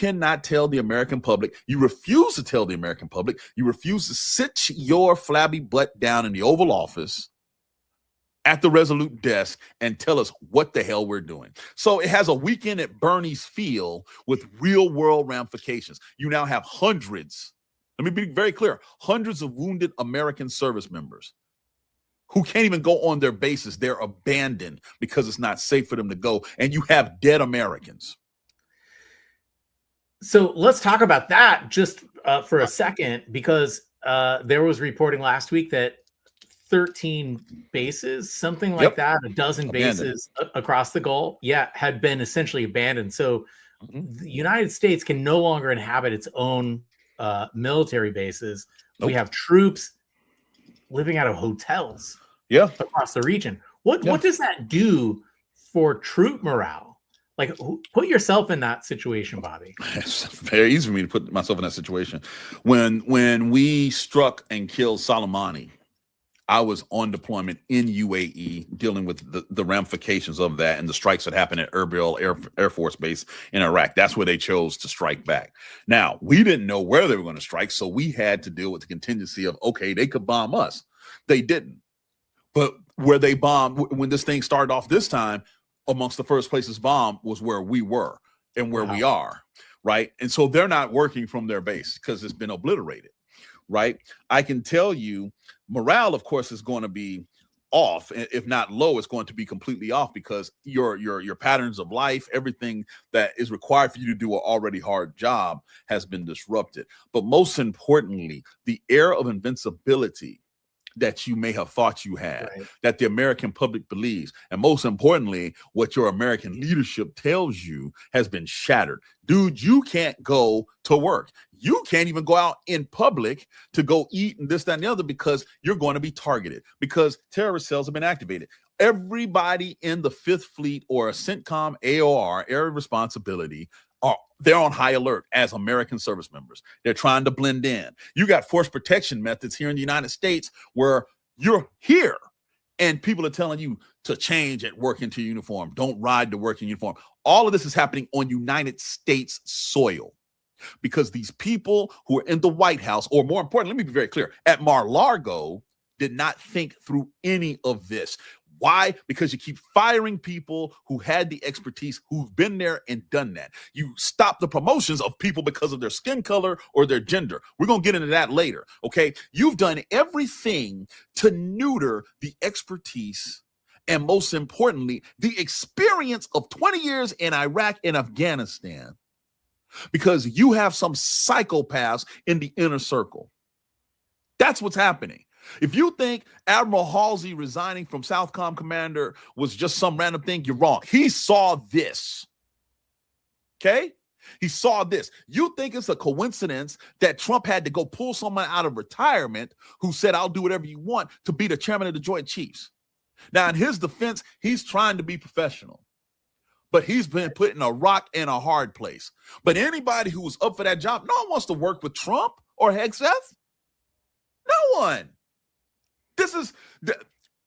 cannot tell the American public, you refuse to tell the American public, you refuse to sit your flabby butt down in the Oval Office at the Resolute desk and tell us what the hell we're doing. So it has a weekend at Bernie's feel with real world ramifications. You now have hundreds, let me be very clear, hundreds of wounded American service members who can't even go on their bases. They're abandoned because it's not safe for them to go. And you have dead Americans. So let's talk about that just for a second, because there was reporting last week that 13 bases, something like that, a dozen bases across the Gulf, had been essentially abandoned. So the United States can no longer inhabit its own military bases. We have troops living out of hotels across the region. What does that do for troop morale? Like, put yourself in that situation, Bobby. It's very easy for me to put myself in that situation. When we struck and killed Soleimani, I was on deployment in UAE dealing with the ramifications of that and the strikes that happened at Erbil Air Force Base in Iraq. That's where they chose to strike back. Now, we didn't know where they were going to strike, so we had to deal with the contingency of, okay, they could bomb us. They didn't. But where they bombed, when this thing started off this time, amongst the first places bombed was where we were and where we are, right? And so they're not working from their base because it's been obliterated, right? I can tell you, morale, of course, is going to be off. If not low, it's going to be completely off because your patterns of life, everything that is required for you to do an already hard job has been disrupted. But most importantly, the air of invincibility that you may have thought you had, that the American public believes, and most importantly, what your American leadership tells you has been shattered. Dude, you can't go to work. You can't even go out in public to go eat and this, that, and the other because you're going to be targeted because terrorist cells have been activated. Everybody in the Fifth Fleet or a CENTCOM AOR, Area of Responsibility, they're on high alert as American service members. They're trying to blend in. You got force protection methods here in the United States where you're here and people are telling you to change at work into uniform. Don't ride to work in uniform. All of this is happening on United States soil because these people who are in the White House, or more importantly, let me be very clear, at Mar-a-Lago, did not think through any of this. Why? Because you keep firing people who had the expertise, who've been there and done that. You stop the promotions of people because of their skin color or their gender. We're going to get into that later, okay? You've done everything to neuter the expertise and, most importantly, the experience of 20 years in Iraq and Afghanistan because you have some psychopaths in the inner circle. That's what's happening. If you think Admiral Halsey resigning from Southcom commander was just some random thing, you're wrong. He saw this. Okay? He saw this. You think it's a coincidence that Trump had to go pull someone out of retirement who said, I'll do whatever you want to be the chairman of the Joint Chiefs. Now, in his defense, he's trying to be professional, but he's been put in a rock and a hard place. But anybody who was up for that job, no one wants to work with Trump or Hegseth. No one.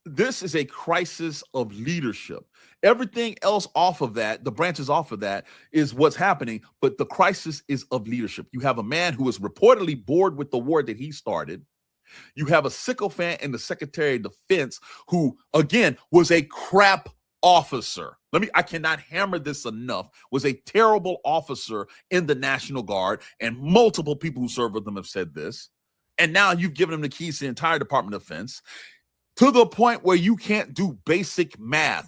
This is a crisis of leadership. Everything else off of that, the branches off of that, is what's happening. But the crisis is of leadership. You have a man who is reportedly bored with the war that he started. You have a sycophant in the Secretary of Defense who, again, was a crap officer. I cannot hammer this enough, was a terrible officer in the National Guard. And multiple people who serve with them have said this. And now you've given him the keys to the entire Department of Defense to the point where you can't do basic math.